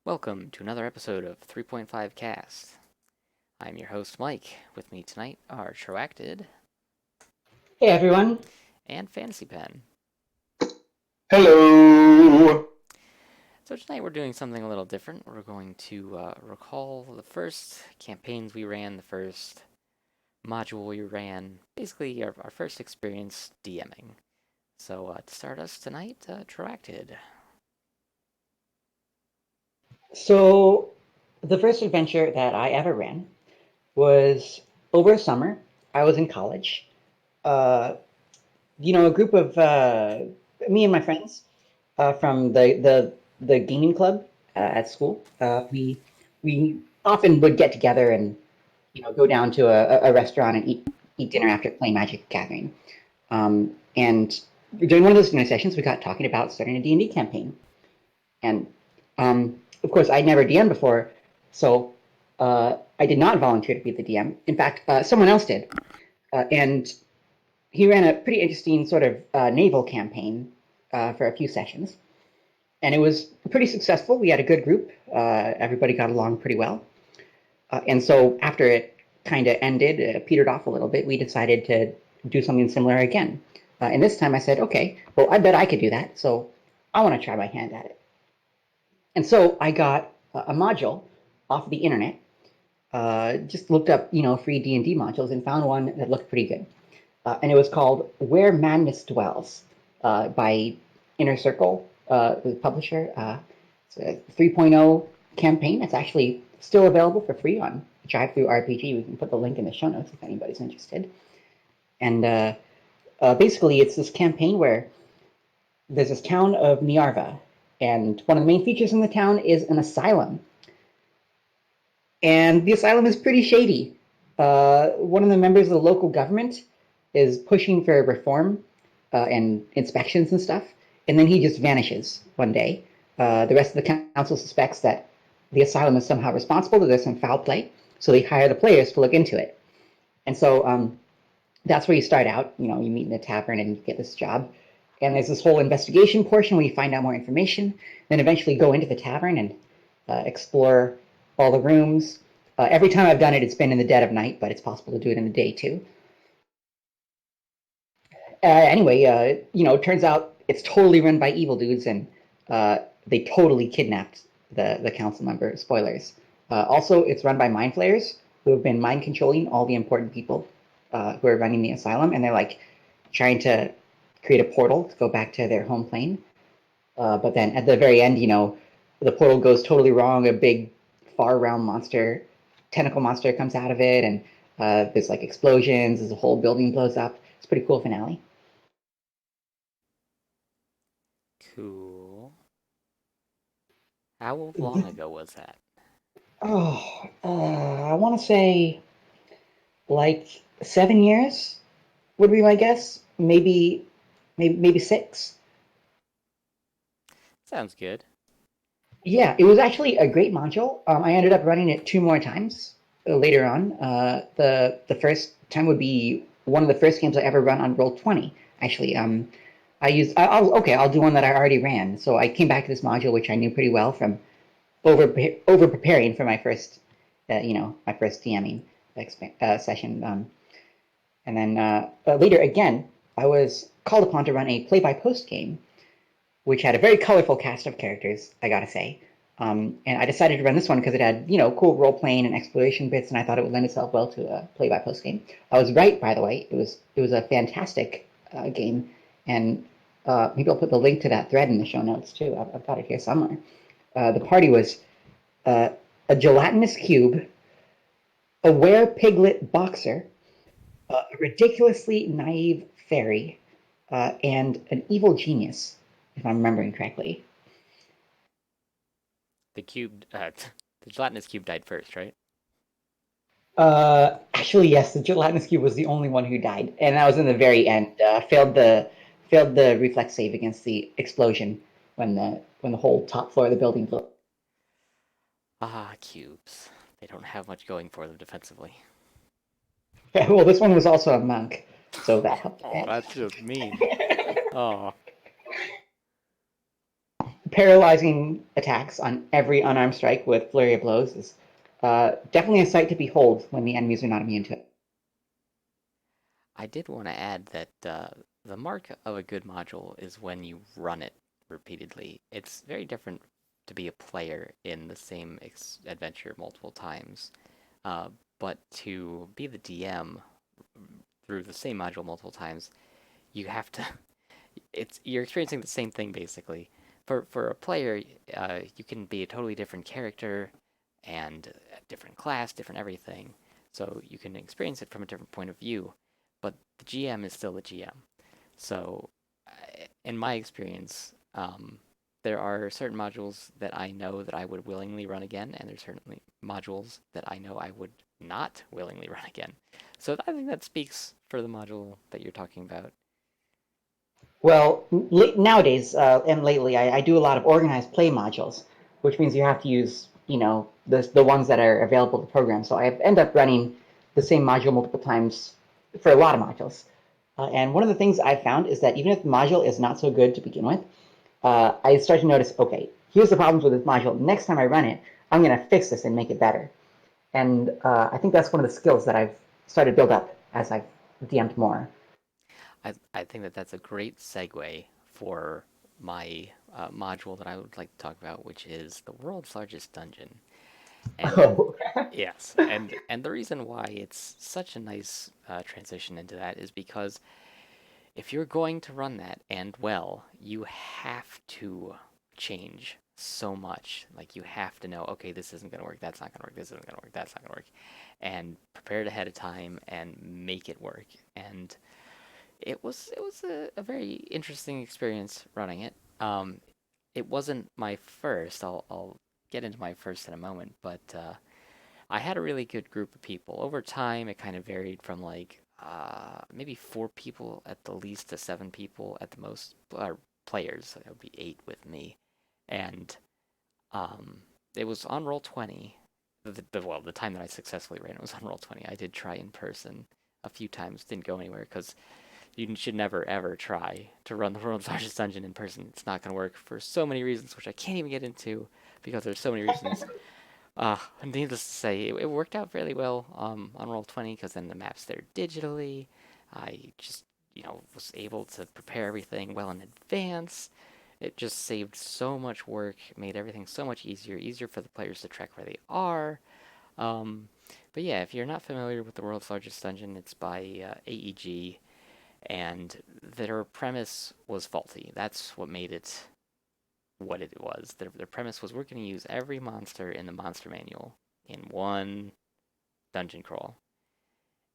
Welcome to another episode of 3.5 Cast. I'm your host, Mike. With me tonight are Troacctid Hey everyone. and PhantasyPen. Hello. So tonight we're doing something a little different. We're going to recall the first campaigns we ran, the first module we ran, basically our first experience DMing. So to start us tonight, Troacctid. So, the first adventure that I ever ran was over summer. I was in college. Uh, a group of me and my friends from the gaming club at school. We often would get together and go down to a restaurant and eat dinner after playing Magic the Gathering. And during one of those dinner sessions, we got talking about starting a D&D campaign. And of course, I'd never DM'd before, so I did not volunteer to be the DM. In fact, someone else did. And he ran a pretty interesting sort of naval campaign for a few sessions. And it was pretty successful. We had a good group. Everybody got along pretty well. And so after it kind of ended, petered off a little bit, we decided to do something similar again. And this time I said, okay, well, I bet I could do that. So I want to try my hand at it. And so I got a module off the internet. Just looked up, free D&D modules and found one that looked pretty good. And it was called Where Madness Dwells by Inner Circle, the publisher. It's a 3.0 campaign. It's actually still available for free on Drive Through RPG. We can put the link in the show notes if anybody's interested. And basically, it's this campaign where there's this town of Niarva, and one of the main features in the town is an asylum. And the asylum is pretty shady. One of the members of the local government is pushing for reform and inspections and stuff, and then he just vanishes one day. The rest of the council suspects that the asylum is somehow responsible, that there's some foul play, so they hire the players to look into it. And so that's where you start out. You meet in a tavern and you get this job. And there's this whole investigation portion where you find out more information, then eventually go into the tavern and explore all the rooms. Every time I've done it, it's been in the dead of night, but it's possible to do it in the day too. Anyway, it turns out it's totally run by evil dudes, and they totally kidnapped the council member. Spoilers. Also, it's run by mind flayers who have been mind controlling all the important people who are running the asylum, and they're like trying to create a portal to go back to their home plane. But then at the very end, the portal goes totally wrong. A big, far round monster, tentacle monster comes out of it, and there's like explosions. There's a whole building blows up. It's a pretty cool finale. Cool. How long ago was that? Oh, I want to say like 7 years would be my guess. Maybe six. Sounds good. Yeah, it was actually a great module. I ended up running it two more times later on. The first time would be one of the first games I ever run on Roll20. Actually, I'll do one that I already ran. So I came back to this module which I knew pretty well from over preparing for my first, my first DMing session. And then later again, I was called upon to run a play-by-post game which had a very colorful cast of characters, I gotta say. And I decided to run this one because it had, cool role playing and exploration bits, and I thought it would lend itself well to a play by post game. I was right, by the way. It was a fantastic game, and maybe I'll put the link to that thread in the show notes too. I've got it here somewhere. The party was uh, a gelatinous cube, a were piglet boxer, a ridiculously naive fairy, and an evil genius, if I'm remembering correctly. The cube, the gelatinous cube died first, right? Actually, yes, the gelatinous cube was the only one who died, and that was in the very end. Failed the reflex save against the explosion when the whole top floor of the building blew. Ah, cubes. They don't have much going for them defensively. Well, this one was also a monk, so that helped a Oh, bit. that's just mean. Oh, paralyzing attacks on every unarmed strike with flurry of blows is definitely a sight to behold when the enemies are not immune to it. I did want to add that the mark of a good module is when you run it repeatedly. It's very different to be a player in the same adventure multiple times, uh, but to be the DM through the same module multiple times, you have to. You're experiencing the same thing basically. For a player, you can be a totally different character and a different class, different everything. So you can experience it from a different point of view, but the GM is still the GM. So, in my experience, there are certain modules that I know that I would willingly run again, and there's certainly modules that I know I would not willingly run again. So I think that speaks for the module that you're talking about. Well, nowadays and lately, I do a lot of organized play modules, which means you have to use, the ones that are available to program. So I end up running the same module multiple times for a lot of modules. And one of the things I found is that even if the module is not so good to begin with, I start to notice, okay, here's the problems with this module. Next time I run it, I'm going to fix this and make it better. And I think that's one of the skills that I've started to build up as I've DM'd more. I think that that's a great segue for my module that I would like to talk about, which is the world's largest dungeon. And Oh, yes, and the reason why it's such a nice transition into that is because if you're going to run that and well, you have to change so much. Like you have to know, okay, this isn't going to work, that's not going to work, this isn't going to work, that's not going to work, and prepare it ahead of time and make it work. And it was a very interesting experience running it. It wasn't my first. I'll get into my first in a moment, but I had a really good group of people. Over time, it kind of varied from like maybe 4 people at the least to 7 people at the most, players. So that would be 8 with me, and um, it was on Roll 20. The time that I successfully ran it was on Roll 20. I did try in person a few times, didn't go anywhere because you should never ever try to run the world's largest dungeon in person. It's not going to work for so many reasons, which I can't even get into because there's so many reasons. Needless to say, it worked out fairly well on Roll 20 because then the map's there digitally. I just, was able to prepare everything well in advance. It just saved so much work, made everything so much easier for the players to track where they are. Um, but yeah, if you're not familiar with the world's largest dungeon, it's by AEG, and their premise was faulty. That's what made it what it was. Their premise was we're going to use every monster in the monster manual in one dungeon crawl.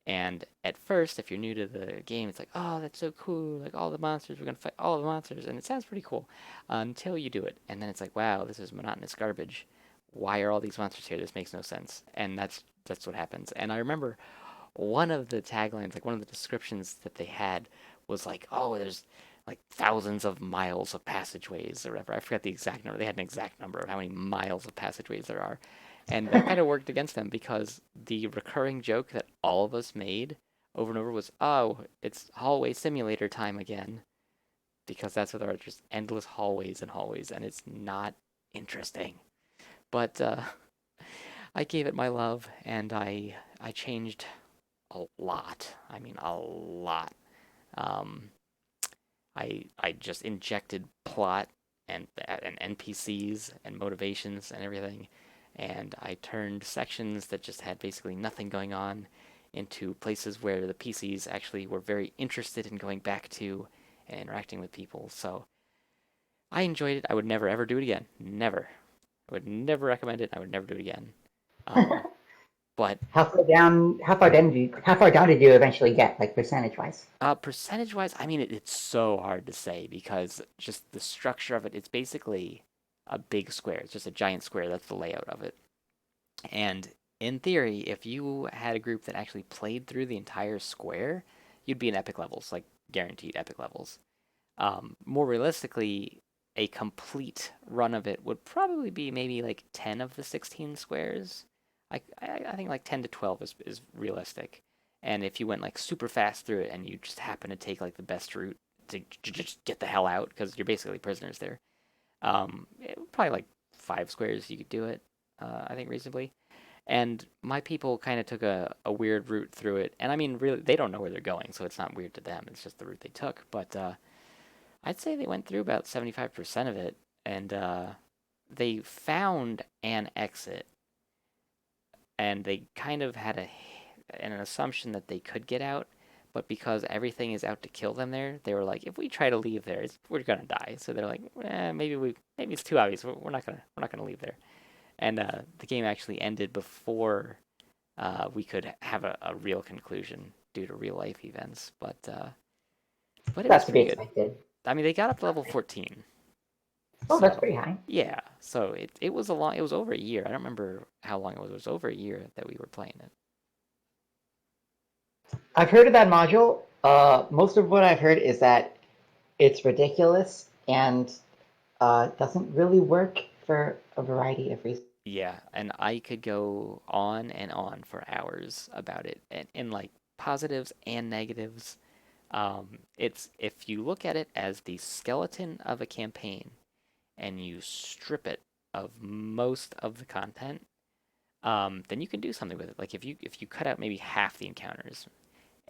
And at first, if you're new to the game, it's like, oh, that's so cool. Like, all the monsters, we're going to fight all the monsters. And it sounds pretty cool until you do it. And then it's like, wow, this is monotonous garbage. Why are all these monsters here? This makes no sense. And that's what happens. And I remember one of the taglines, like one of the descriptions that they had was like, oh, there's like thousands of miles of passageways or whatever. I forgot the exact number. They had an exact number of how many miles of passageways there are. And that kind of worked against them because the recurring joke that all of us made over and over was, oh, it's hallway simulator time again. Because that's what there are, just endless hallways and hallways, and it's not interesting. But I gave it my love, and I changed a lot. I mean, a lot. Um, I just injected plot and NPCs and motivations and everything, and I turned sections that just had basically nothing going on into places where the PCs actually were very interested in going back to and interacting with people. So I enjoyed it. I would never ever do it again. Never. I would never recommend it. I would never do it again. Um, but how far down did you eventually get, like percentage wise? Percentage wise, I mean, it's so hard to say because just the structure of it, it's basically a big square. It's just a giant square. That's the layout of it. And in theory, if you had a group that actually played through the entire square, you'd be in epic levels, like guaranteed epic levels. More realistically, a complete run of it would probably be maybe like 10 of the 16 squares. I think like 10 to 12 is realistic. And if you went like super fast through it and you just happen to take like the best route to just get the hell out, because you're basically prisoners there, Probably like 5 squares you could do it, I think reasonably. And my people kind of took a weird route through it. And I mean, really, they don't know where they're going, so it's not weird to them. It's just the route they took. But I'd say they went through about 75% of it, and they found an exit, and they kind of had an assumption that they could get out. But because everything is out to kill them there, they were like, if we try to leave there, we're gonna die. So they're like, maybe it's too obvious. We're not gonna leave there. And the game actually ended before we could have a real conclusion due to real life events. But it was That's to be pretty good. expected. I mean, they got up to level 14, Oh, that's so pretty high. yeah. So it was a long. It was over a year. I don't remember how long it was. It was over a year that we were playing it. I've heard of that module. Most of what I've heard is that it's ridiculous and doesn't really work for a variety of reasons. Yeah, and I could go on and on for hours about it, and in like positives and negatives. It's if you look at it as the skeleton of a campaign and you strip it of most of the content, then you can do something with it. Like if you cut out maybe half the encounters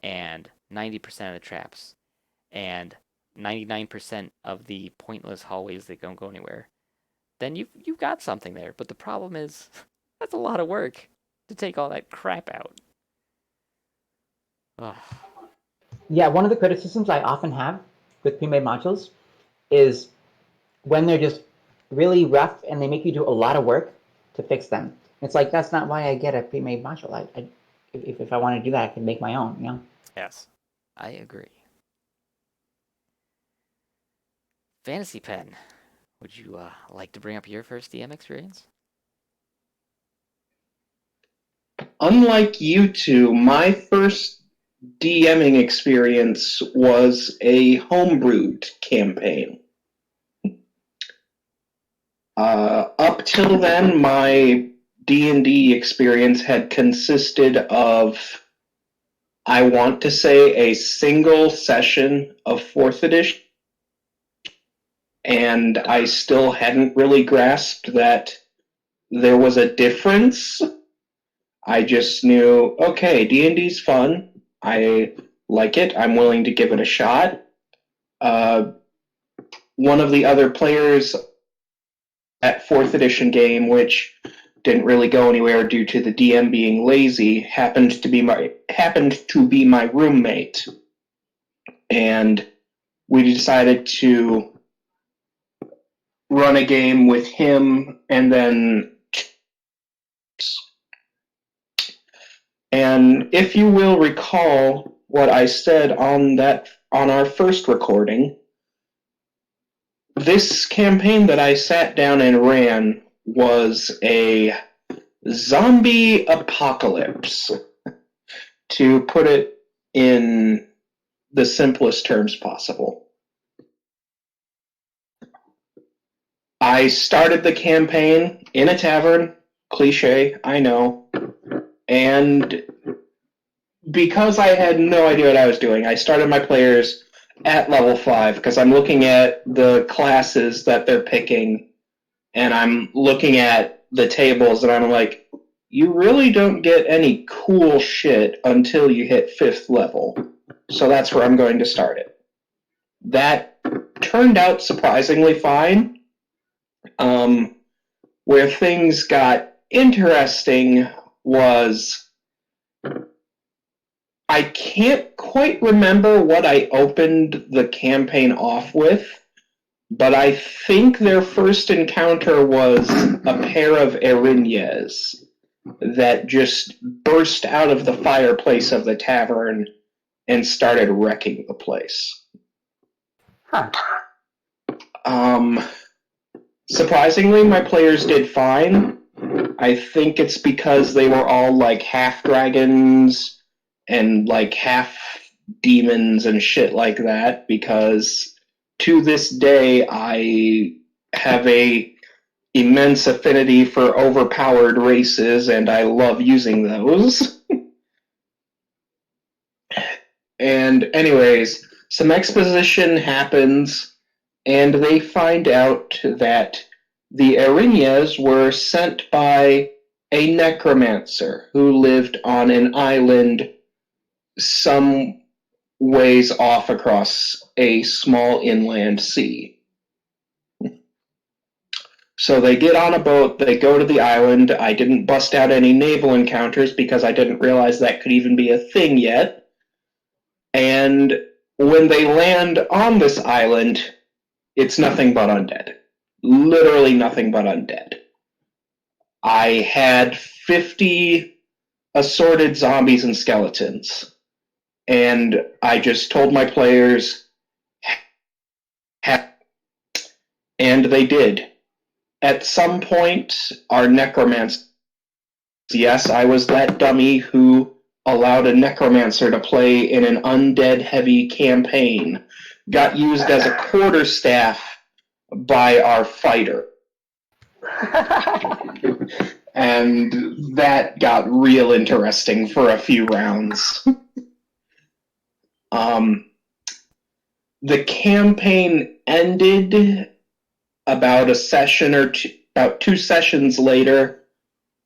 and 90% of the traps and 99% of the pointless hallways that don't go anywhere, then you've got something there. But the problem is that's a lot of work to take all that crap out. Ugh. Yeah, one of the criticisms I often have with pre-made modules is when they're just really rough and they make you do a lot of work to fix them. It's like that's not why I get a pre-made module. If I want to do that, I can make my own. You know. Yes, I agree. Fantasy Pen, would you like to bring up your first DM experience? Unlike you two, my first DMing experience was a homebrewed campaign. Up till then, my D&D experience had consisted of, I want to say, a single session of 4th edition, and I still hadn't really grasped that there was a difference. I just knew, okay, D&D's fun. I like it. I'm willing to give it a shot. One of the other players at 4th edition game, which didn't really go anywhere due to the DM being lazy, happened to be my roommate, and we decided to run a game with him, and if you will recall what I said on our first recording, this campaign that I sat down and ran was a zombie apocalypse, to put it in the simplest terms possible. I started the campaign in a tavern, cliche, I know, and because I had no idea what I was doing, I started my players at level 5 because I'm looking at the classes that they're picking and I'm looking at the tables and I'm like, you really don't get any cool shit until you hit 5th level. So that's where I'm going to start it. That turned out surprisingly fine. Where things got interesting was I can't quite remember what I opened the campaign off with, but I think their first encounter was a pair of Erinyes that just burst out of the fireplace of the tavern and started wrecking the place. Huh. Surprisingly, my players did fine. I think it's because they were all like half dragons and like half demons and shit like that, because to this day I have a immense affinity for overpowered races and I love using those. And anyways, some exposition happens and they find out that the Erinyes were sent by a necromancer who lived on an island some ways off across a small inland sea. So they get on a boat, they go to the island. I didn't bust out any naval encounters because I didn't realize that could even be a thing yet. And when they land on this island, it's nothing but undead. Literally nothing but undead. I had 50 assorted zombies and skeletons. And I just told my players, and they did. At some point, our necromancer, yes, I was that dummy who allowed a necromancer to play in an undead heavy campaign, got used as a quarterstaff by our fighter. And that got real interesting for a few rounds. The campaign ended about a session or two, about 2 sessions later,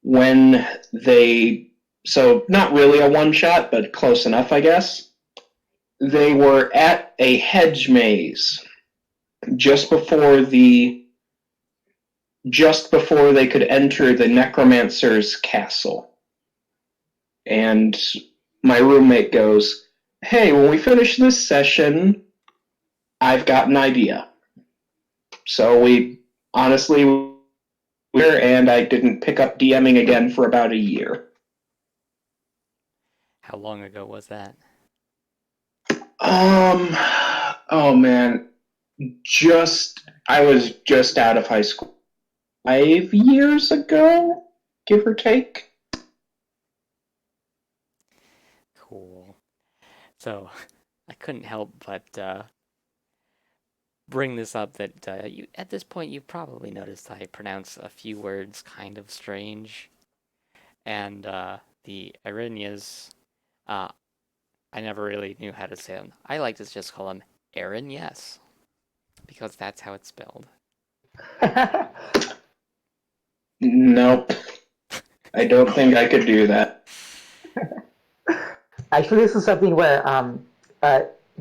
when so not really a one shot, but close enough, I guess. They were at a hedge maze just before they could enter the necromancer's castle. And my roommate goes, "Hey, when we finish this session, I've got an idea." So we honestly were, and I didn't pick up DMing again for about a year. How long ago was that? Oh man, I was just out of high school 5 years ago, give or take. Cool. So, I couldn't help but bring this up that you at this point you've probably noticed I pronounce a few words kind of strange, and the Erinyes, uh, I never really knew how to say them. I like to just call them Erinyes because that's how it's spelled. Nope, I don't think I could do that. Actually, this is something where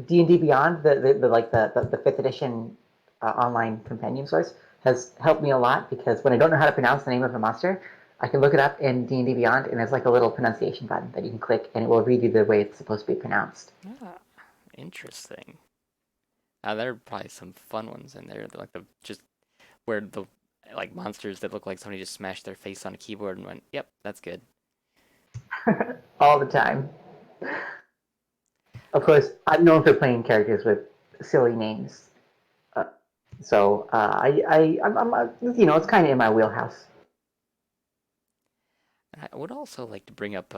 D&D Beyond, the fifth edition online companion source, has helped me a lot because when I don't know how to pronounce the name of a monster, I can look it up in D&D Beyond, and there's like a little pronunciation button that you can click, and it will read you the way it's supposed to be pronounced. Ah, interesting. There are probably some fun ones in there, like the just where the like monsters that look like somebody just smashed their face on a keyboard and went, "Yep, that's good." All the time. Of course, I'm known for playing characters with silly names, it's kind of in my wheelhouse. I would also like to bring up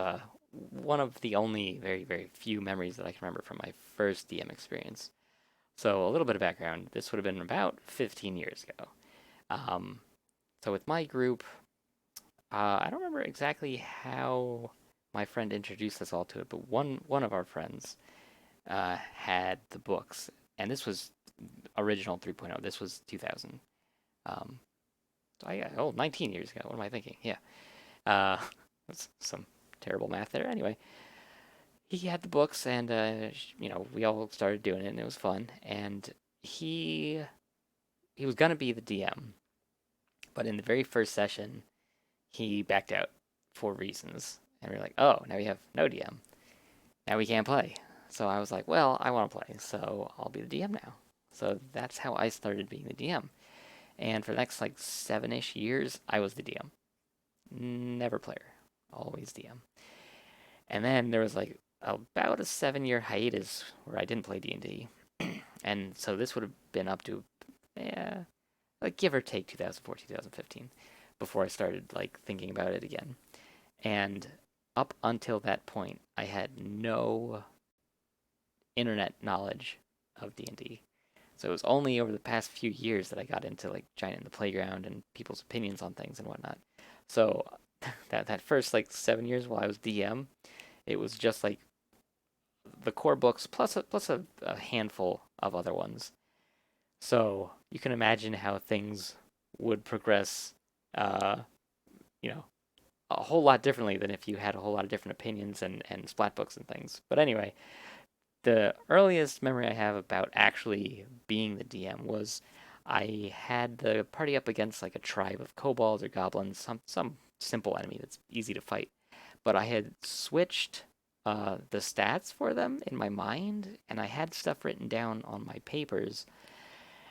one of the only very, very few memories that I can remember from my first DM experience. So, a little bit of background. This would have been about 15 years ago. Um, so, with my group, I don't remember exactly how my friend introduced us all to it, but one of our friends had the books, and this was original 3.0. This was 2000. Um, so 19 years ago. What am I thinking? Yeah. Uh, that's some terrible math there. Anyway, he had the books, and we all started doing it, and it was fun. And he was gonna be the DM, but in the very first session, he backed out for reasons, and we were like, oh, now we have no DM. Now we can't play. So I was like, well, I want to play, so I'll be the DM now. So that's how I started being the DM. And for the next like 7-ish years, I was the DM. Never player, always DM. And then there was like about a 7-year hiatus where I didn't play D&D. And so this would have been up to, like give or take 2014, 2015, before I started like thinking about it again. And up until that point, I had no internet knowledge of D&D. So it was only over the past few years that I got into like Giant in the Playground and people's opinions on things and whatnot. So that first like 7 years while I was DM, it was just like the core books plus a handful of other ones. So you can imagine how things would progress, uh, you know, a whole lot differently than if you had a whole lot of different opinions and splat books and things. But anyway, the earliest memory I have about actually being the DM was I had the party up against like a tribe of kobolds or goblins, some simple enemy that's easy to fight. But I had switched the stats for them in my mind, and I had stuff written down on my papers,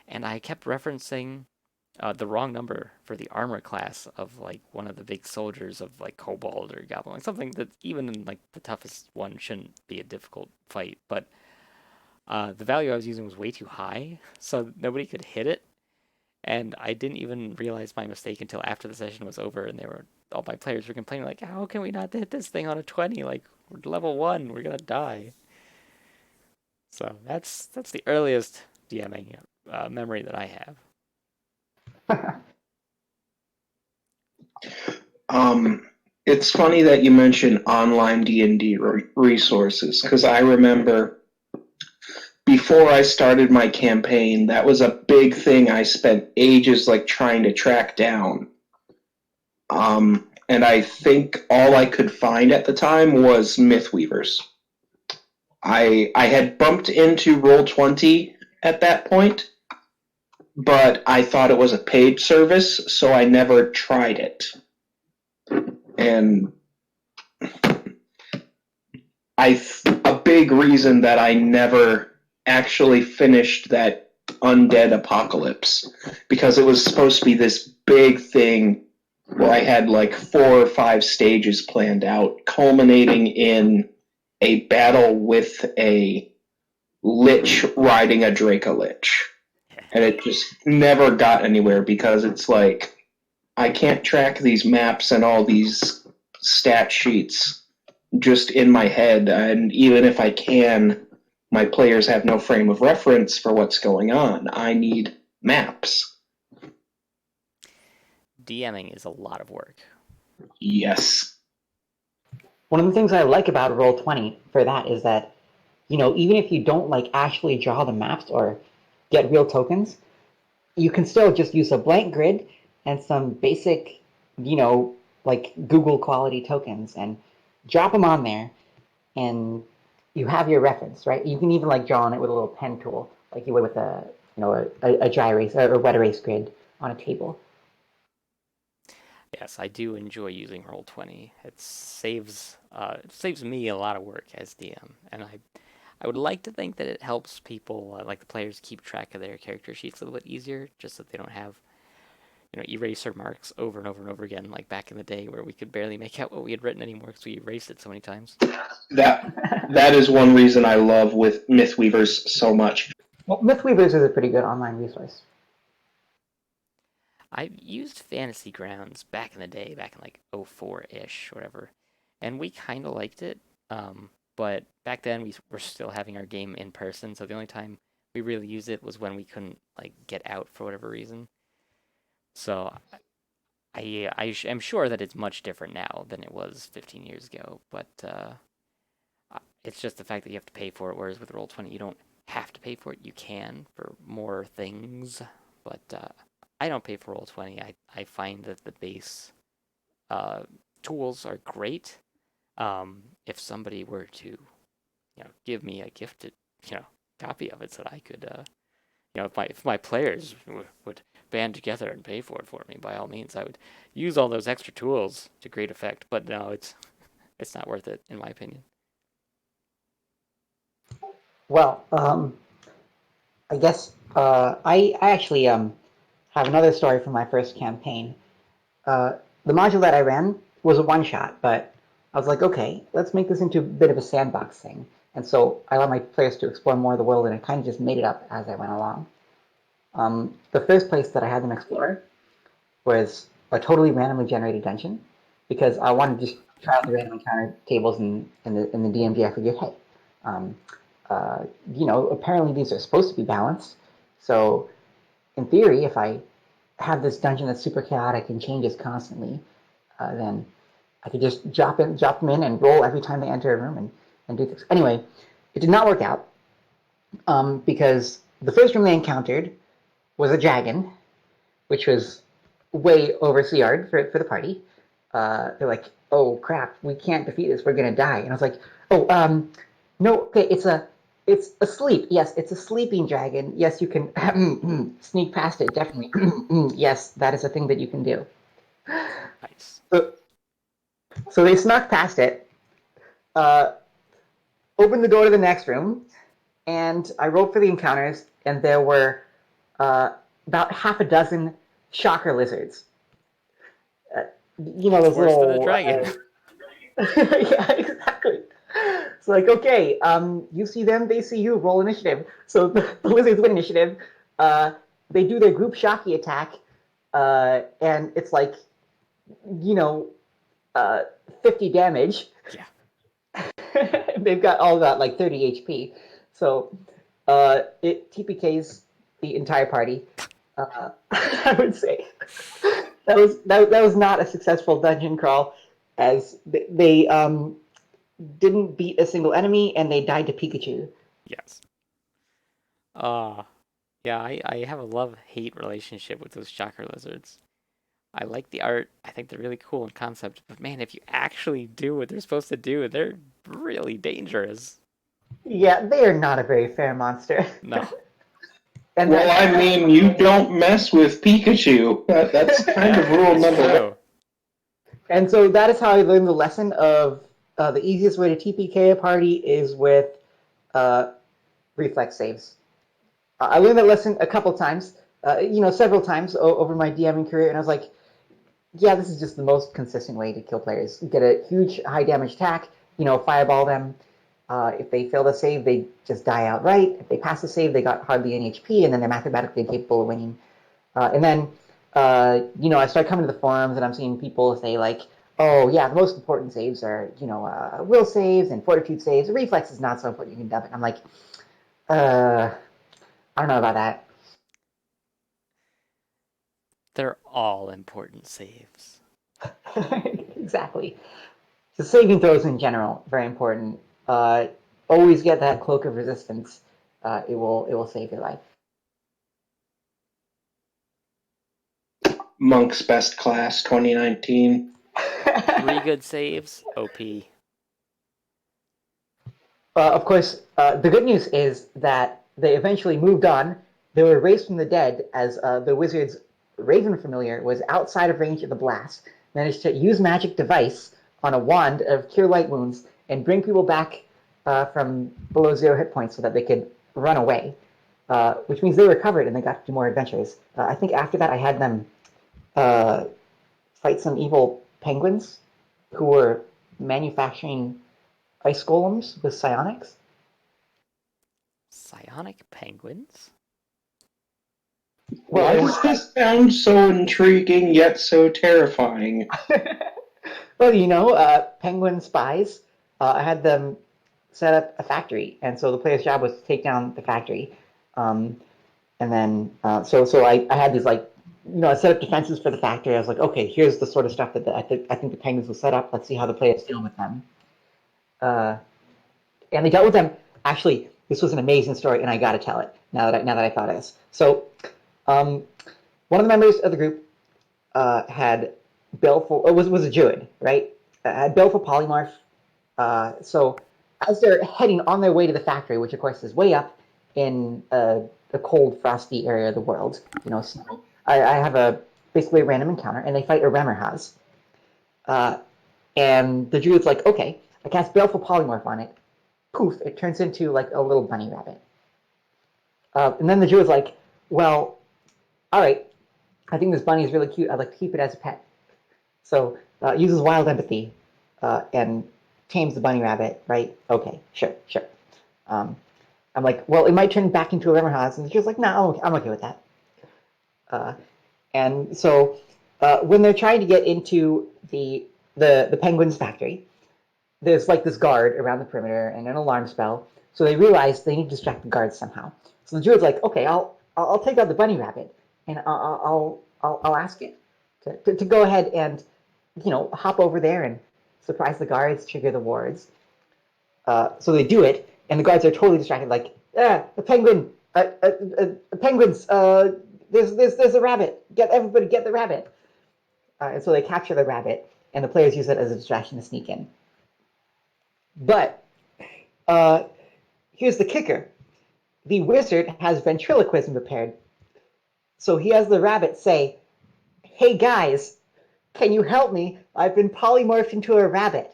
and I kept referencing the wrong number for the armor class of like one of the big soldiers of like kobold or goblin, like something that even in like the toughest one shouldn't be a difficult fight, but the value I was using was way too high, so nobody could hit it. And I didn't even realize my mistake until after the session was over, and all my players were complaining like, "How can we not hit this thing on a 20? Like we're level 1, we're gonna die." So that's the earliest DMing memory that I have. Um, it's funny that you mention online D&D resources because I remember before I started my campaign, that was a big thing I spent ages like trying to track down. And I think all I could find at the time was Mythweavers. I had bumped into Roll20 at that point, but I thought it was a paid service, so I never tried it. And a big reason that I never actually finished that Undead Apocalypse, because it was supposed to be this big thing where I had like 4 or 5 stages planned out, culminating in a battle with a lich riding a Draco-Lich. And it just never got anywhere because it's like, I can't track these maps and all these stat sheets just in my head, and even if I can, my players have no frame of reference for what's going on. I need maps. DMing is a lot of work. Yes. One of the things I like about Roll20 for that is that, even if you don't like actually draw the maps or get real tokens, you can still just use a blank grid and some basic, like Google quality tokens and drop them on there, and you have your reference, right? You can even like draw on it with a little pen tool, like you would with a dry erase or wet erase grid on a table. Yes, I do enjoy using Roll20. It saves me a lot of work as DM, and I would like to think that it helps people, like the players, keep track of their character sheets a little bit easier, just so they don't have eraser marks over and over and over again, like back in the day where we could barely make out what we had written anymore because we erased it so many times. That is one reason I love with Mythweavers so much. Well, Mythweavers is a pretty good online resource. I used Fantasy Grounds back in the day, back in like 04-ish, whatever, and we kind of liked it. But back then we were still having our game in person, so the only time we really used it was when we couldn't like get out for whatever reason. So am sure that it's much different now than it was 15 years ago, but it's just the fact that you have to pay for it, whereas with Roll20 you don't have to pay for it. You can for more things, but I don't pay for Roll20. I find that the base uh, tools are great. If somebody were to, give me a gifted, copy of it so that I could, if my players would band together and pay for me, by all means, I would use all those extra tools to great effect. But no, it's not worth it, in my opinion. Well, I guess I actually have another story from my first campaign. The module that I ran was a one-shot, but I was like, okay, let's make this into a bit of a sandbox thing. And so I allowed my players to explore more of the world, and I kind of just made it up as I went along. The first place that I had them explore was a totally randomly generated dungeon, because I wanted to just try out the random encounter tables in the DMG. I figured, hey, um, apparently these are supposed to be balanced. So in theory, if I have this dungeon that's super chaotic and changes constantly, then I could just drop them in, and roll every time they enter a room and do things. Anyway, it did not work out because the first room they encountered was a dragon, which was way over CR'd for the party. They're like, oh crap, we can't defeat this, we're gonna die. And I was like, oh, no, okay, it's asleep. Yes, it's a sleeping dragon. Yes, you can sneak past it, definitely. Yes, that is a thing that you can do. Nice. So, so they snuck past it, uh, opened the door to the next room, and I rolled for the encounters, and there were uh, about half a dozen shocker lizards. Uh, you know That's those worse than a little. dragon. Yeah, exactly. It's like, okay, you see them, they see you. Roll initiative. So the lizards win initiative. Uh, they do their group shocky attack, and it's like, you know, uh, 50 damage. Yeah. They've all got like 30 HP. So it TPKs the entire party. I would say that was not a successful dungeon crawl, as they didn't beat a single enemy and they died to Pikachu. Yes. Uh, yeah, I have a love-hate relationship with those shocker lizards. I like the art. I think they're really cool in concept, but man, if you actually do what they're supposed to do, they're really dangerous. Yeah, they are not a very fair monster. No. And Well, I mean, you don't mess with Pikachu. That's kind of Yeah, rule that's number one. true. And so that is how I learned the lesson of the easiest way to TPK a party is with uh, reflex saves. I learned that lesson a couple times, several times over my DMing career, and I was like, yeah, this is just the most consistent way to kill players. Get a huge high damage attack, fireball them. If they fail the save, they just die outright. If they pass the save, they got hardly any HP, and then they're mathematically capable of winning. And then, I start coming to the forums, and I'm seeing people say like, "Oh, yeah, the most important saves are, will saves and fortitude saves. Reflex is not so important. You can dump it." I'm like, I don't know about that. They're all important saves. Exactly. So saving throws in general, very important. Uh, Always get that cloak of resistance. It will save your life. Monk's Best Class 2019. 3 good saves, OP. Of course, the good news is that they eventually moved on. They were raised from the dead as the wizard's Raven familiar was outside of range of the blast, managed to use magic device on a wand of cure light wounds and bring people back from below 0 hit points so that they could run away, which means they recovered and they got to do more adventures. I think after that I had them uh, fight some evil penguins who were manufacturing ice golems with psionics. Psionic penguins? Why does this sound so intriguing yet so terrifying? Well, penguin spies. I had them set up a factory, and so the player's job was to take down the factory. Um, and then, so I had these I set up defenses for the factory. I was like, okay, here's the sort of stuff that I think the penguins will set up. Let's see how the players deal with them. Uh, and they dealt with them. Actually, this was an amazing story, and I got to tell it now that I thought of this. So, um, one of the members of the group had baleful. Was a Druid, right? Had baleful polymorph. So as they're heading on their way to the factory, which of course is way up in a cold, frosty area of the world, snow, I have basically a random encounter, and they fight a Remmerhaz. Uh, and the Druid's like, okay, I cast baleful polymorph on it. Poof! It turns into like a little bunny rabbit. And then the Druid's like, well, all right, I think this bunny is really cute. I'd like to keep it as a pet. So uses wild empathy and tames the bunny rabbit, right? Okay, sure, sure. Um, I'm like, well, it might turn back into a Remmerhaz, and she's like, no, I'm okay with that. Uh, and so when they're trying to get into the penguin's factory, there's like this guard around the perimeter and an alarm spell. So they realize they need to distract the guards somehow. So the druid's like, okay, I'll take out the bunny rabbit and I'll ask it to go ahead and hop over there and surprise the guards, trigger the wards. So they do it, and the guards are totally distracted, like, the penguin, penguins, there's a rabbit. Get the rabbit. And so they capture the rabbit, and the players use it as a distraction to sneak in. But uh, here's the kicker: the wizard has ventriloquism prepared, so he has the rabbit say, "Hey guys, can you help me? I've been polymorphed into a rabbit."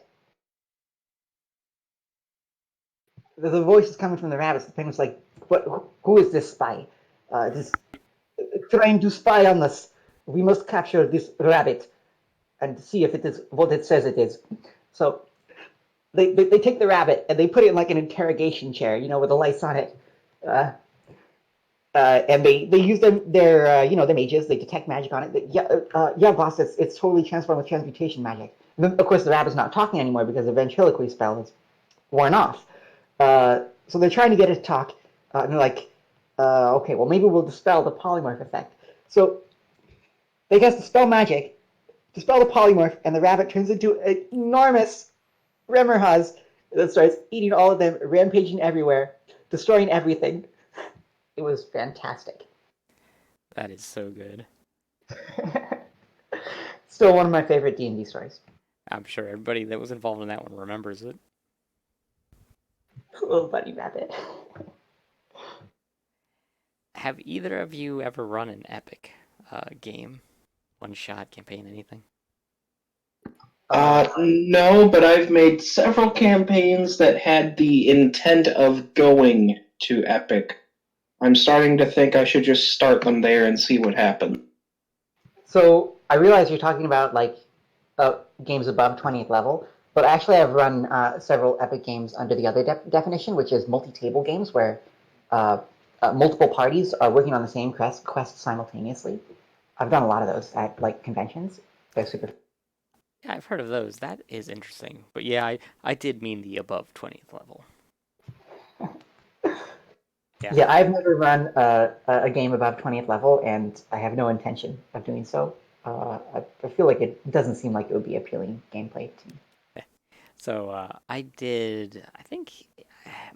The voice is coming from the rabbit. So the penguin's like, "What? Who is this spy? This trying to spy on us. We must capture this rabbit and see if it is what it says it is." So they take the rabbit and they put it in like an interrogation chair, with the lights on it. Uh, and they use their mages. They detect magic on it. Yeah, boss, it's totally transformed with transmutation magic. And then, of course, the rabbit's not talking anymore because the ventriloquy spell has worn off. So they're trying to get it to talk, and they're like, okay, well maybe we'll dispel the polymorph effect. So they guess dispel magic, dispel the polymorph, and the rabbit turns into an enormous Remmerhaz that starts eating all of them, rampaging everywhere, destroying everything. It was fantastic. That is so good. Still one of my favorite D&D stories. I'm sure everybody that was involved in that one remembers it. Little bunny rabbit. Have either of you ever run an epic game? One shot, campaign, anything? No, but I've made several campaigns that had the intent of going to Epic. I'm starting to think I should just start them there and see what happens. So I realize you're talking about games above 20th level, but actually I've run several epic games under the other definition, which is multi-table games where multiple parties are working on the same quest simultaneously. I've done a lot of those at conventions. They're super. Yeah, I've heard of those. That is interesting. But yeah, I did mean the above 20th level. Yeah. Yeah, I've never run a game above 20th level, and I have no intention of doing so. I feel like it doesn't seem like it would be appealing gameplay to me. So I did, I think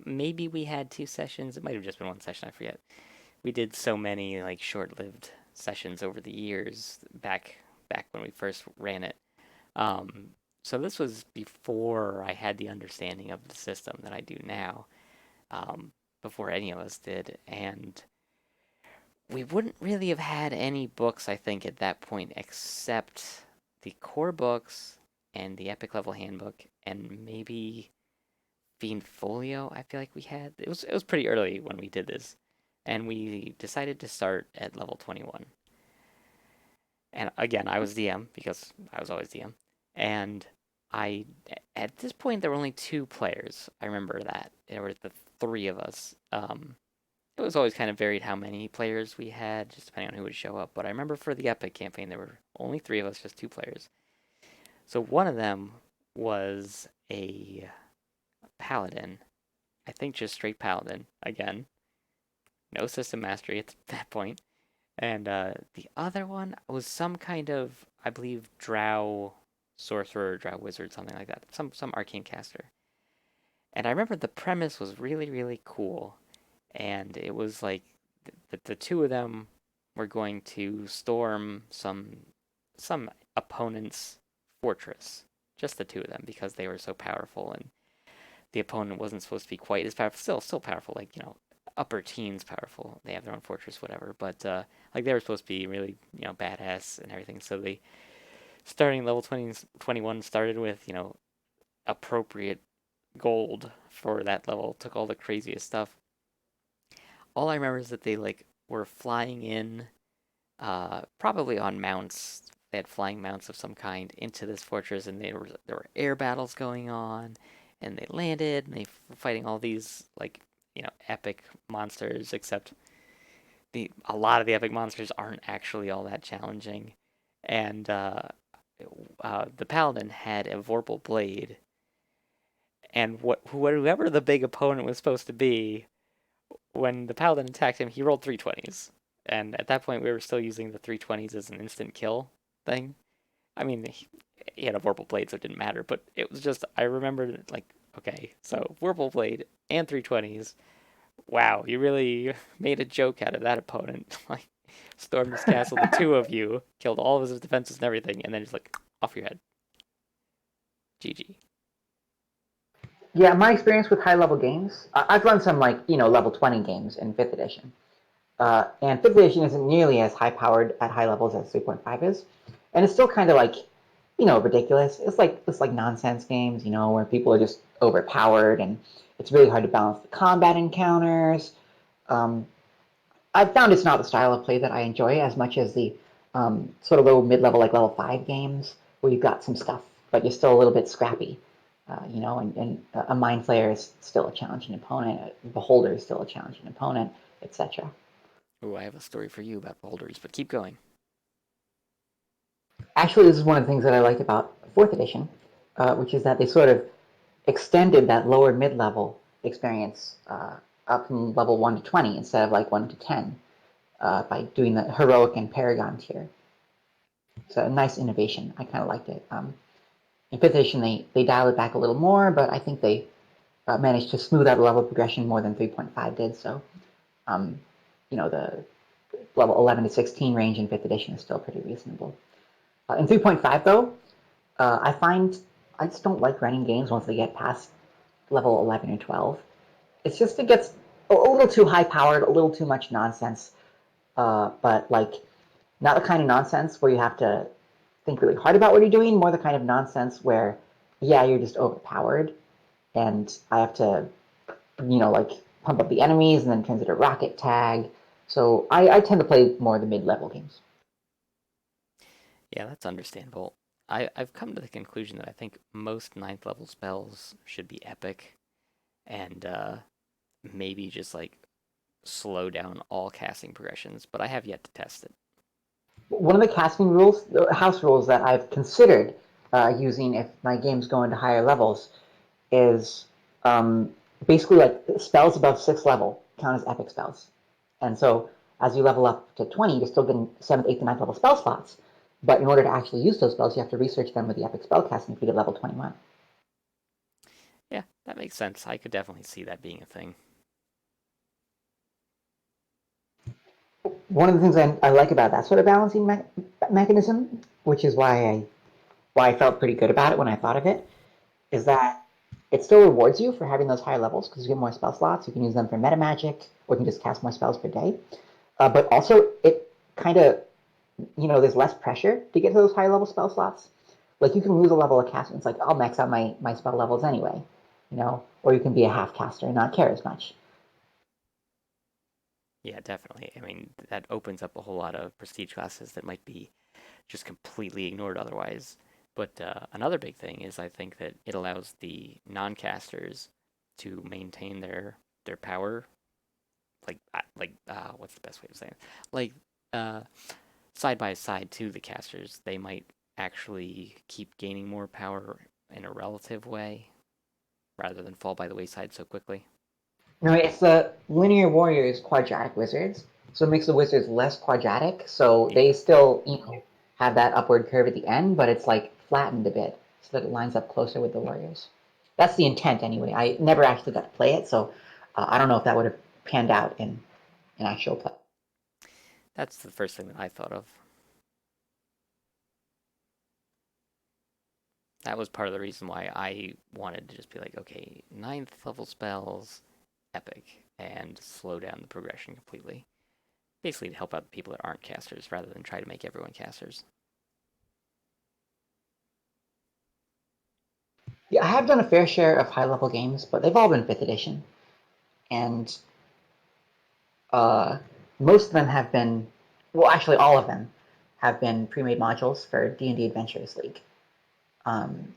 maybe we had 2 sessions. It might have just been 1 session, I forget. We did so many short-lived sessions over the years back when we first ran it. Um, so this was before I had the understanding of the system that I do now, um, before any of us did, and we wouldn't really have had any books, I think, at that point, except the core books and the Epic Level Handbook, and maybe Fiend Folio. I feel like we had. It was pretty early when we did this, and we decided to start at level 21. And again, I was DM because I was always DM, and I at this point there were only 2 players. I remember that there were the 3 of us. It was always kind of varied how many players we had, just depending on who would show up. But I remember for the Epic campaign, there were only 3 of us, just 2 players. So one of them was a paladin. I think just straight paladin. Again, no system mastery at that point. And the other one was some kind of, I believe, drow sorcerer, drow wizard, something like that. Some arcane caster. And I remember the premise was really, really cool. And it was like the 2 of them were going to storm some opponent's fortress. Just the 2 of them because they were so powerful, and the opponent wasn't supposed to be quite as powerful. Still powerful, like upper teens powerful. They have their own fortress, whatever. But like they were supposed to be really badass and everything. So they starting level 20, 21 started with appropriate gold for that level. Took all the craziest stuff. All I remember is that they were flying in, probably on mounts. They had flying mounts of some kind into this fortress, and there were air battles going on, and they landed, and they were fighting all these epic monsters. Except a lot of the epic monsters aren't actually all that challenging, and the paladin had a vorpal blade, and whoever the big opponent was supposed to be, when the paladin attacked him, he rolled 3 20s. And at that point, we were still using the 3 20s as an instant kill thing. I mean, he had a Vorpal Blade, so it didn't matter. But it was just, I remembered, okay, so Vorpal Blade and 3 20s. Wow, you really made a joke out of that opponent. stormed his castle, the two of you, killed all of his defenses and everything, and then just like off your head. GG. Yeah, my experience with high level games, I've run some like level 20 games in fifth edition, and fifth edition isn't nearly as high powered at high levels as 3.5 is, and it's still kind of like ridiculous. It's like nonsense games, where people are just overpowered and it's really hard to balance the combat encounters. Um, I've found it's not the style of play that I enjoy as much as the sort of low mid level, like level 5 games, where you've got some stuff, but you're still a little bit scrappy. And a mind flayer is still a challenging opponent, a beholder is still a challenging opponent, etc. Oh, I have a story for you about beholders, but keep going. Actually, this is one of the things that I liked about fourth edition, which is that they sort of extended that lower mid level experience up from level 1 to 20 instead of like 1 to 10 by doing the heroic and paragon tier. So a nice innovation. I kind of liked it. In fifth edition, they dialed it back a little more, but I think they managed to smooth out the level progression more than 3.5 did. So, um, the level 11 to 16 range in fifth edition is still pretty reasonable. In 3.5, though, I find I just don't like running games once they get past level 11 or 12. It gets a little too high powered, a little too much nonsense, but like not the kind of nonsense where you have to think really hard about what you're doing, more the kind of nonsense where, yeah, you're just overpowered and I have to, like pump up the enemies and then turns into rocket tag. So I tend to play more of the mid-level games. Yeah, that's understandable. I've come to the conclusion that I think most ninth level spells should be epic, and maybe just like slow down all casting progressions, but I have yet to test it. One of the casting rules, the house rules that I've considered using if my games go into higher levels is um, basically like spells above 6th level count as epic spells. And so as you level up to 20, you're still getting 7th, 8th, and 9th level spell slots. But in order to actually use those spells, you have to research them with the epic spellcasting feat at level 21. Yeah, that makes sense. I could definitely see that being a thing. One of the things I like about that sort of balancing mechanism, which is why I felt pretty good about it when I thought of it, is that it still rewards you for having those higher levels because you get more spell slots. You can use them for meta magic, or you can just cast more spells per day. But also, it kind of, there's less pressure to get to those high level spell slots. Like you can lose a level of casting. It's like I'll max out my spell levels anyway, or you can be a half caster and not care as much. Yeah, definitely. I mean, that opens up a whole lot of prestige classes that might be just completely ignored otherwise. But another big thing is I think that it allows the non-casters to maintain their power, what's the best way of saying it? Like uh, side by side to the casters, they might actually keep gaining more power in a relative way rather than fall by the wayside so quickly. No, it's the linear warriors quadratic wizards, so it makes the wizards less quadratic. So Yeah, they still, have that upward curve at the end, but it's like flattened a bit so that it lines up closer with the warriors. That's the intent, anyway. I never actually got to play it, so I don't know if that would have panned out in actual play. that's the first thing that I thought of. That was part of the reason why I wanted to just be like, okay, ninth level spells, epic, and slow down the progression completely. Basically, to help out the people that aren't casters rather than try to make everyone casters. Yeah, I have done a fair share of high level games, but they've all been fifth edition, and uh, most of them have been, well, actually, all of them have been pre-made modules for D&D Adventures League. Um,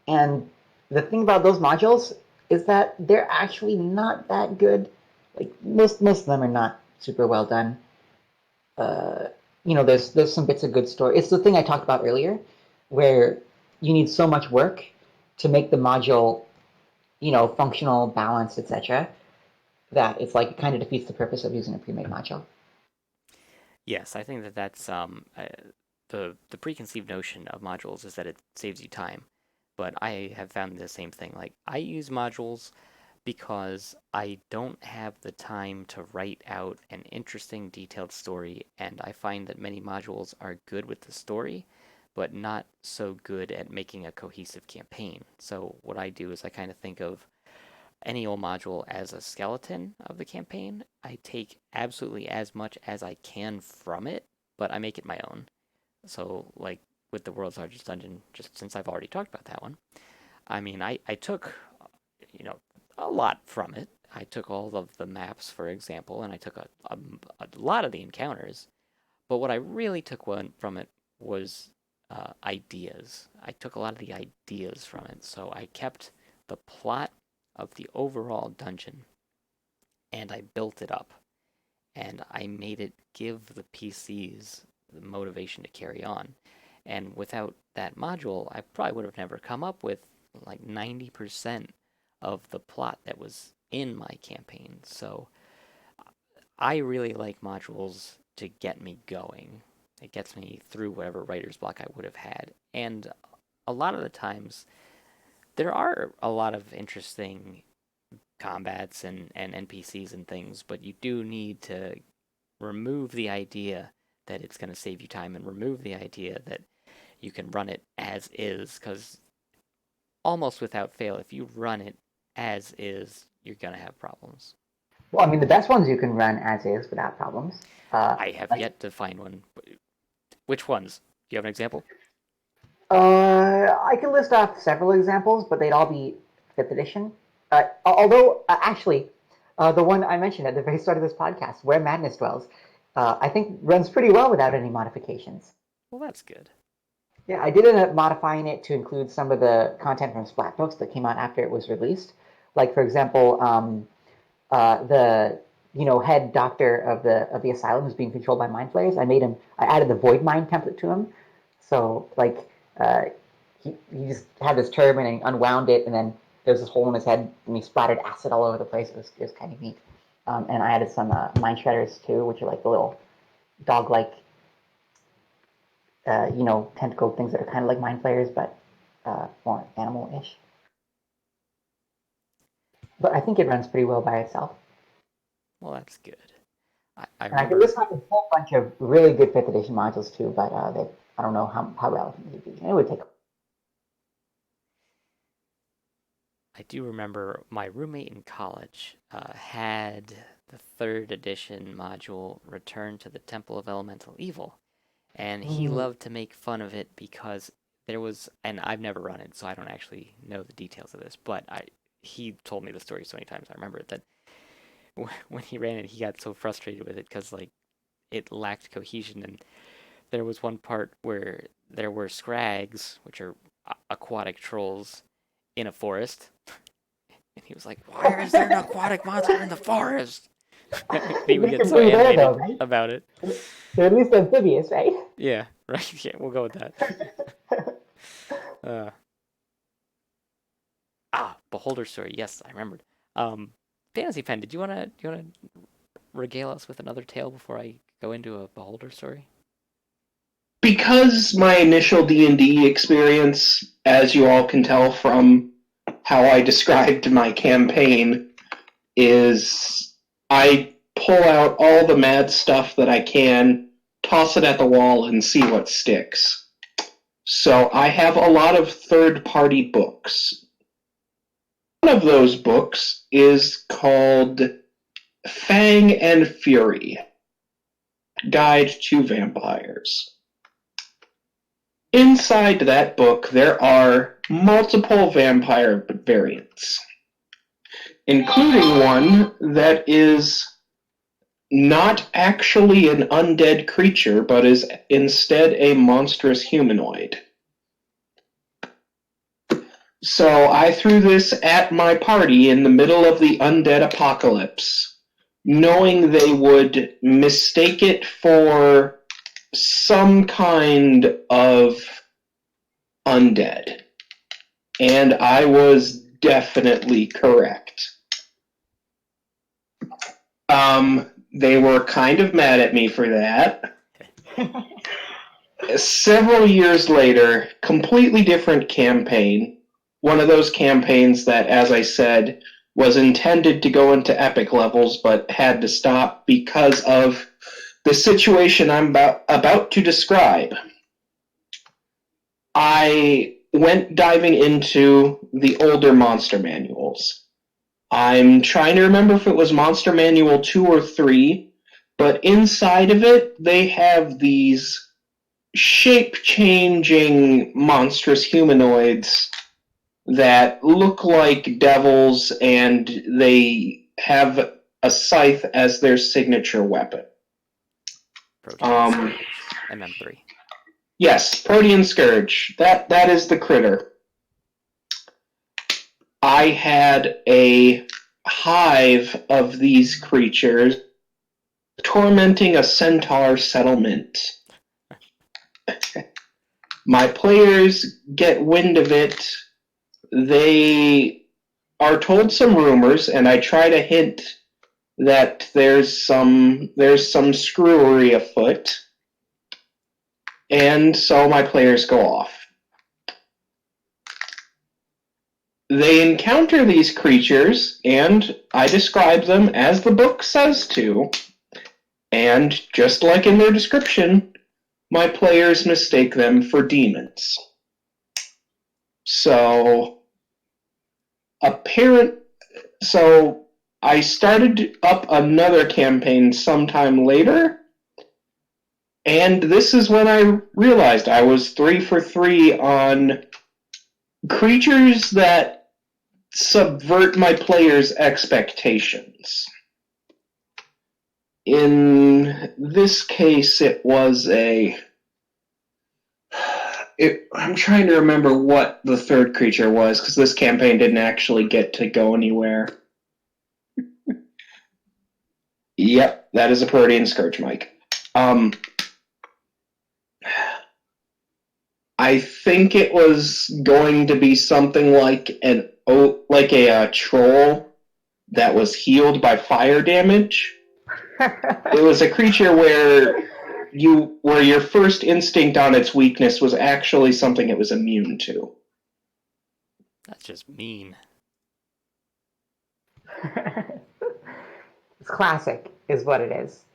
and the thing about those modules is that they're actually not that good. Like most of them are not super well done. Uh, there's some bits of good story. It's the thing I talked about earlier, where you need so much work to make the module, functional, balanced, etc. That it's like it kind of defeats the purpose of using a pre-made module. Yes, I think that that's the preconceived notion of modules is that it saves you time, but I have found the same thing. Like I use modules, because I don't have the time to write out an interesting, detailed story, and I find that many modules are good with the story, but not so good at making a cohesive campaign. So what I do is I kind of think of any old module as a skeleton of the campaign. I take absolutely as much as I can from it, but I make it my own. So, like with the World's Largest Dungeon, just since I've already talked about that one, I mean, I took, you know, a lot from it. I took all of the maps, for example, and I took a lot of the encounters. But what I really took from it was ideas. I took a lot of the ideas from it. So I kept the plot of the overall dungeon and I built it up and I made it give the PCs the motivation to carry on. And without that module, I probably would have never come up with like 90% of the plot that was in my campaign. So I really like modules to get me going. It gets me through whatever writer's block I would have had. And a lot of the times, there are a lot of interesting combats and NPCs and things, but you do need to remove the idea that it's going to save you time and remove the idea that you can run it as is, because almost without fail, if you run it as is, you're going to have problems. Well, I mean, the best ones you can run as is without problems. I have yet to find one. Which ones? Do you have an example? I can list off several examples, but they'd all be 5th edition. Although, actually, the one I mentioned at the very start of this podcast, Where Madness Dwells, I think runs pretty well without any modifications. Well, that's good. Yeah, I did end up modifying it to include some of the content from Splat books that came out after it was released. Like, for example, the head doctor of the asylum is being controlled by mind flayers. I added the void mind template to him. So like he just had this turban and he unwound it, and then there's this hole in his head, and he splattered acid all over the place. It was kind of neat. And I added some mind shredders too, which are like the little dog-like, tentacle things that are kind of like mind flayers, but more animal-ish. But I think it runs pretty well by itself. Well, that's good. I And I could remember. list off a whole bunch of really good 5th edition modules too, but I don't know how relevant they'd be. It would take. I do remember my roommate in college had the 3rd edition module Return to the Temple of Elemental Evil. And he loved to make fun of it because there was, and I've never run it, so I don't actually know the details of this, but he told me the story so many times. I remember that when he ran it, he got so frustrated with it because like it lacked cohesion, and there was one part where there were scrags, which are aquatic trolls, in a forest, and he was like, "Why is there an aquatic monster in the forest?" He would get so animated though, right? about it. They're at least amphibious, right? Yeah, right. Yeah, we'll go with that. Beholder story. Yes, I remembered. PhantasyPen, did you wanna regale us with another tale before I go into a Beholder story? Because my initial D&D experience, as you all can tell from how I described my campaign, is I pull out all the mad stuff that I can, toss it at the wall, and see what sticks. So I have a lot of third-party books. One of those books is called Fang and Fury, Guide to Vampires. Inside that book, there are multiple vampire variants, including one that is not actually an undead creature, but is instead a monstrous humanoid. So I threw this at my party in the middle of the undead apocalypse, knowing they would mistake it for some kind of undead. And I was definitely correct. They were kind of mad at me for that. Several years later, completely different campaign. One of those campaigns that, as I said, was intended to go into epic levels, but had to stop because of the situation I'm about to describe. I went diving into the older monster manuals. I'm trying to remember if it was Monster Manual 2 or 3, but inside of it, they have these shape-changing monstrous humanoids that look like devils, and they have a scythe as their signature weapon. Protein Scourge, MM3. Yes, Protean Scourge. That is the critter. I had a hive of these creatures tormenting a centaur settlement. My players get wind of it. They are told some rumors, and I try to hint that there's some screwery afoot. And so my players go off. They encounter these creatures, and I describe them as the book says to. And just like in their description, my players mistake them for demons. So, so I started up another campaign sometime later, and this is when I realized I was 3 for 3 on creatures that subvert my players' expectations. In this case, it was I'm trying to remember what the third creature was, because this campaign didn't actually get to go anywhere. Yep, that is a Protean Scourge, Mike. I think it was going to be something like a troll that was healed by fire damage. It was a creature where your first instinct on its weakness was actually something it was immune to. That's just mean. It's classic, is what it is.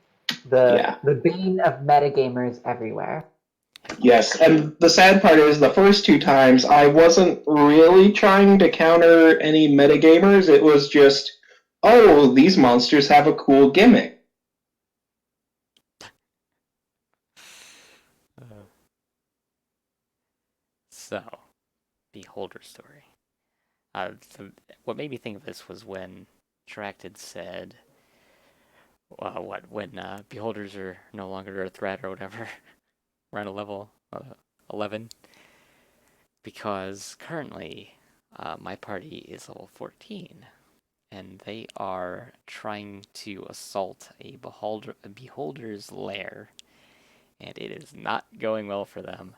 The bane of metagamers everywhere. Yes, and the sad part is the first 2 times I wasn't really trying to counter any metagamers. It was just, oh, these monsters have a cool gimmick. So, Beholder story. What made me think of this was when Troacctid said, when Beholders are no longer a threat or whatever, around a level 11. Because currently, my party is level 14, and they are trying to assault a Beholder's lair, and it is not going well for them.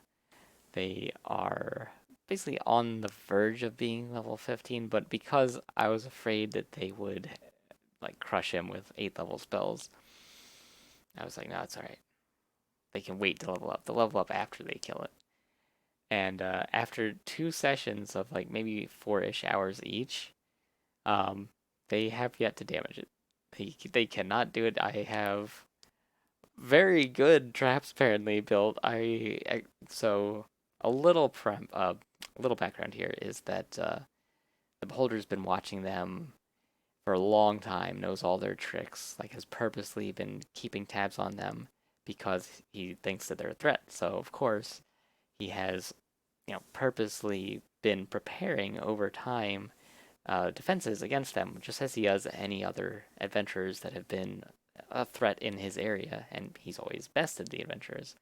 They are basically on the verge of being level 15, but because I was afraid that they would like crush him with 8th level spells, I was like, no, it's alright. They can wait to level up. They'll level up after they kill it. And after 2 sessions of like maybe 4-ish hours each, they have yet to damage it. They cannot do it. I have very good traps apparently built. So a little background here is that the beholder's been watching them for a long time, knows all their tricks, like has purposely been keeping tabs on them because he thinks that they're a threat. So of course he has, purposely been preparing over time defenses against them, just as he does any other adventurers that have been a threat in his area, and he's always bested the adventurers.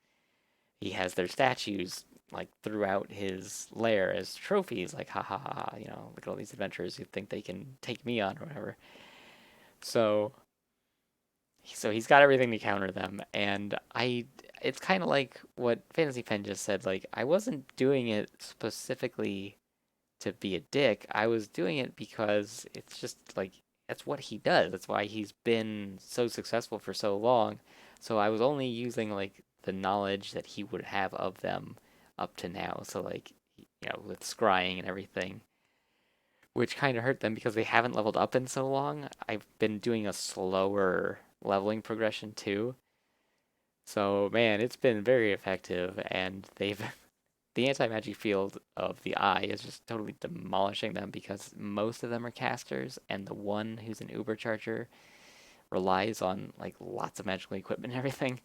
He has their statues like throughout his lair as trophies, like ha ha ha, look at all these adventurers who think they can take me on or whatever. So he's got everything to counter them, and it's kind of like what PhantasyPen just said. Like, I wasn't doing it specifically to be a dick. I was doing it because it's just like that's what he does. That's why he's been so successful for so long. So I was only using like the knowledge that he would have of them up to now. So like, with scrying and everything. which kind of hurt them because they haven't leveled up in so long. I've been doing a slower leveling progression too. So, man, it's been very effective, and they've the anti-magic field of the eye is just totally demolishing them because most of them are casters, and the one who's an Uber charger relies on like lots of magical equipment and everything.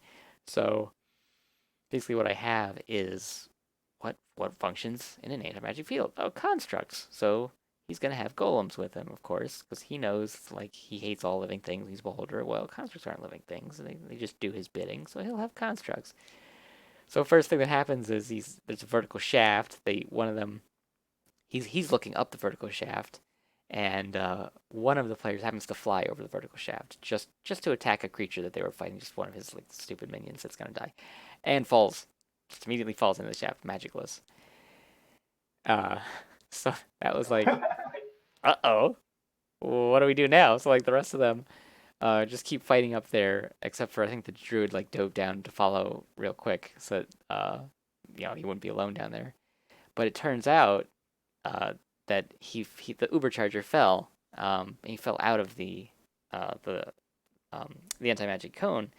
So basically, what I have is what functions in an anti-magic field? Oh, constructs. So he's gonna have golems with him, of course, because he knows like he hates all living things. He's a beholder. Well, constructs aren't living things; they just do his bidding. So he'll have constructs. So first thing that happens is there's a vertical shaft. One of them he's looking up the vertical shaft, and one of the players happens to fly over the vertical shaft just to attack a creature that they were fighting, just one of his like stupid minions that's gonna die, and falls, just immediately falls into the shaft, magicless. Uh, so that was like, uh-oh, what do we do now? So like the rest of them just keep fighting up there, except for I think the druid like dove down to follow real quick, so that he wouldn't be alone down there. But it turns out uh, that the Uber charger fell. He fell out of uh, the the anti magic cone,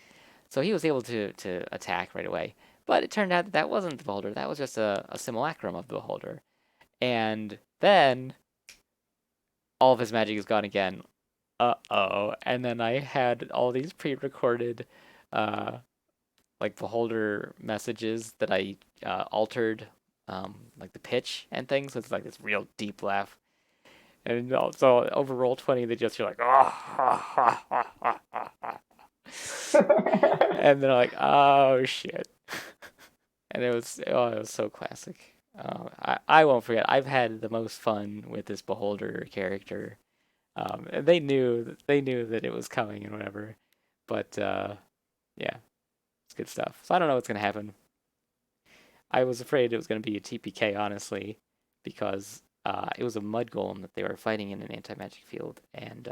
so he was able to attack right away. But it turned out that wasn't the beholder. That was just a simulacrum of the beholder. And then all of his magic is gone again. Uh-oh. And then I had all these pre-recorded uh like beholder messages that I altered like the pitch and things. So it's like this real deep laugh. And also over Roll20 they just feel like and they're like, oh shit. And it was so classic. I won't forget. I've had the most fun with this beholder character. And they knew that it was coming and whatever. But yeah, it's good stuff. So I don't know what's gonna happen. I was afraid it was gonna be a TPK, honestly, because it was a mud golem that they were fighting in an anti-magic field, and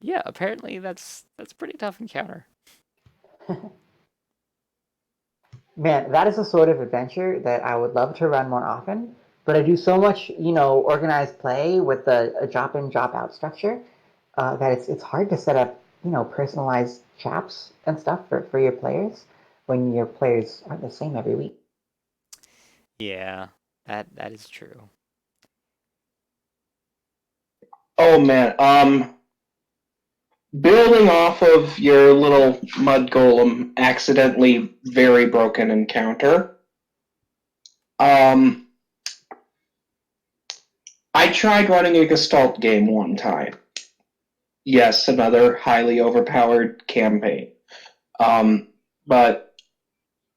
yeah, apparently that's a pretty tough encounter. Man, that is a sort of adventure that I would love to run more often. But I do so much, organized play with a drop in, drop out structure that it's hard to set up, personalized chaps and stuff for your players when your players aren't the same every week. Yeah, that is true. Oh man, building off of your little mud golem accidentally very broken encounter. Um, I tried running a Gestalt game one time. Yes, another highly overpowered campaign. Um, but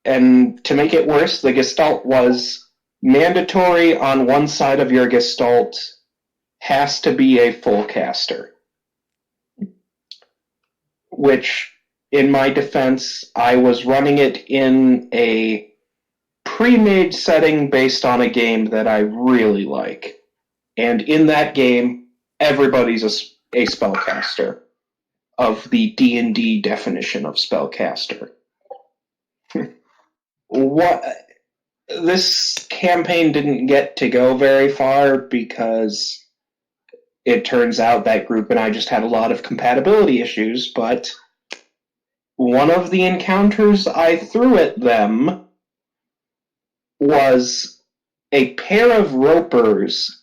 and to make it worse, the Gestalt was mandatory on one side of your Gestalt has to be a full caster. Which, in my defense, I was running it in a pre-made setting based on a game that I really like. And in that game, everybody's a spellcaster of the D&D definition of spellcaster. What this campaign didn't get to go very far because it turns out that group and I just had a lot of compatibility issues, but one of the encounters I threw at them was a pair of ropers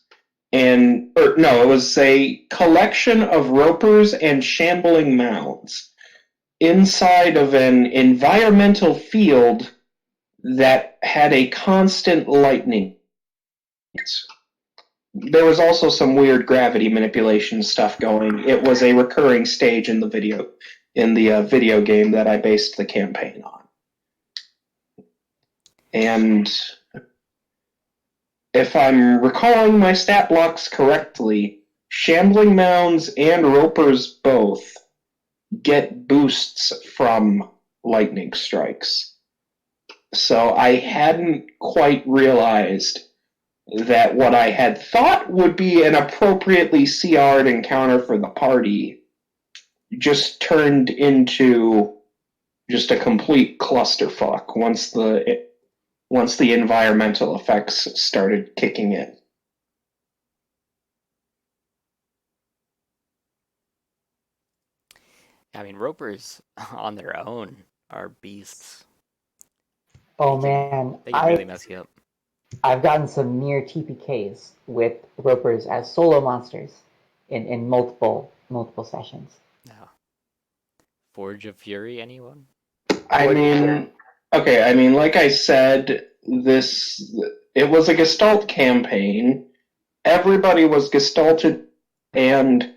it was a collection of ropers and shambling mounds inside of an environmental field that had a constant lightning. There was also some weird gravity manipulation stuff going. It was a recurring stage in the video game that I based the campaign on. And if I'm recalling my stat blocks correctly, shambling mounds and ropers both get boosts from lightning strikes. So I hadn't quite realized that what I had thought would be an appropriately CR'd encounter for the party just turned into just a complete clusterfuck once the environmental effects started kicking in. I mean, ropers on their own are beasts. Oh They can man, they can really mess you up. I've gotten some near TPKs with ropers as solo monsters in multiple sessions. No. Forge of Fury, anyone? I Forge of mean, Fury. okay, I mean, like I said, it was a Gestalt campaign. Everybody was Gestalted and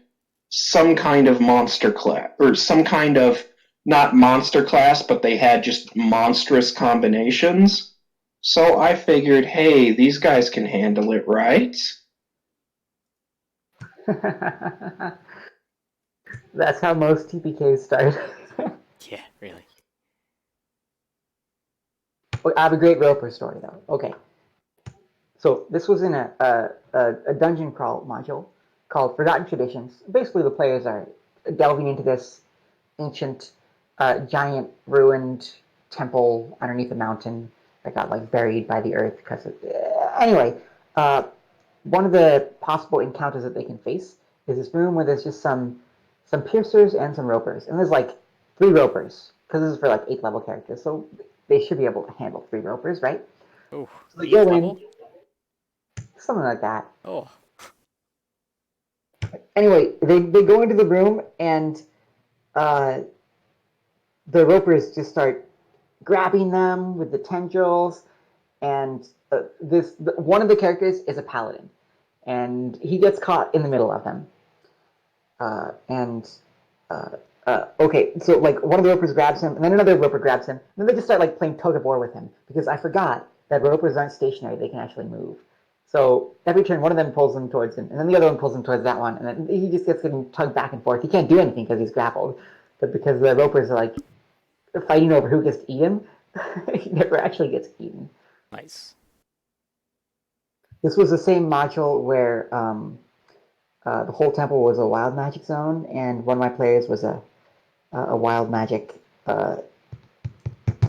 some kind of monster class, or some kind of not monster class, but they had just monstrous combinations. So I figured, hey, these guys can handle it, right? That's how most TPKs start. Yeah, really. I have a great roper story though. Okay, so this was in a dungeon crawl module called Forgotten Traditions. Basically, the players are delving into this ancient, giant, ruined temple underneath a mountain that got like buried by the earth because of. Anyway, uh, one of the possible encounters that they can face is this room where there's just some piercers and some ropers, and there's like 3 ropers because this is for like 8th level characters, so they should be able to handle 3 ropers, right? Oh, So they eighth go in, level? something like that. Oh, Anyway, they go into the room and uh, the ropers just start grabbing them with the tendrils, and one of the characters is a paladin, and he gets caught in the middle of them. And okay, so like one of the ropers grabs him, and then another roper grabs him, and then they just start like playing tug of war with him because I forgot that ropers aren't stationary; they can actually move. So every turn, one of them pulls him towards him, and then the other one pulls him towards that one, and then he just gets getting tugged back and forth. He can't do anything because he's grappled, but because the ropers are like fighting over who gets to eat him, he never actually gets eaten. nice. This was the same module where the whole temple was a wild magic zone, and one of my players was a wild magic. Uh,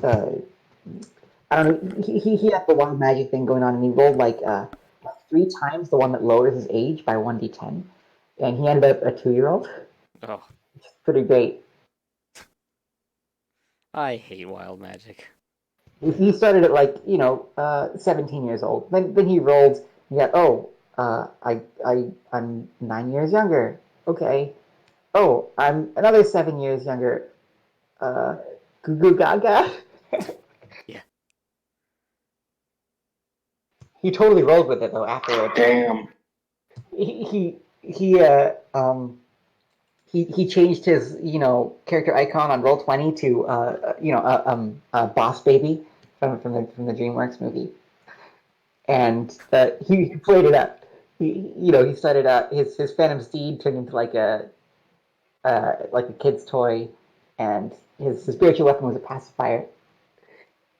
I don't know. He had the wild magic thing going on, and he rolled like 3 times the one that lowers his age by 1d10, and he ended up a 2-year-old. Oh, Pretty great. I hate wild magic. He started at like 17 years old. Then he rolled. Yeah. Oh, I'm 9 years younger. Okay. Oh, I'm another 7 years younger. Goo goo gaga. Yeah. He totally rolled with it though. Afterwards, Damn. he changed his character icon on Roll20 to Boss Baby from the DreamWorks movie, and he played it up. He started his Phantom Steed turned into like a kid's toy, and his spiritual weapon was a pacifier.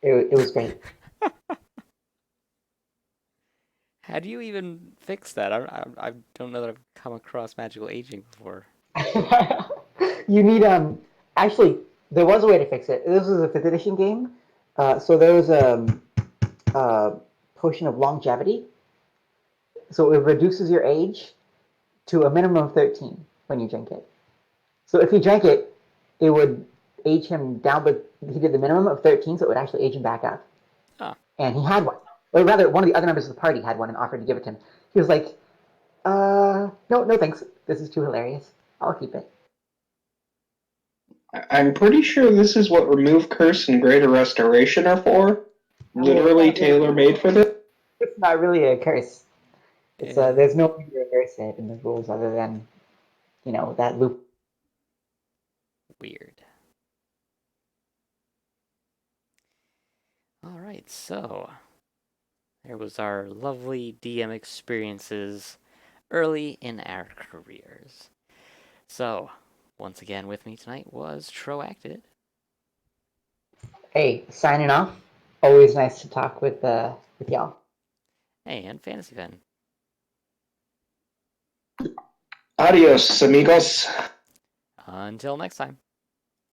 It was great. How do you even fix that? I don't know that I've come across magical aging before. You need actually there was a way to fix it. This was a 5th edition game, so there was a potion of longevity, so it reduces your age to a minimum of 13 when you drink it. So if he drank it, it would age him down, but he did the minimum of 13, so it would actually age him back up. Ah, And he had one, or rather, one of the other members of the party had one and offered to give it to him. He was like, no, no thanks. This is too hilarious. I'll keep it. I'm pretty sure this is what Remove Curse and Greater Restoration are for. No, Literally tailor made for this. it's not really a curse. It's yeah. there's no way to reverse it in the rules other than that loop. Weird. All right, so there was our lovely DM experiences early in our careers. So, once again with me tonight was Troacctid. Hey, signing off. Always nice to talk with y'all. And PhantasyPen. Adios, amigos. Until next time.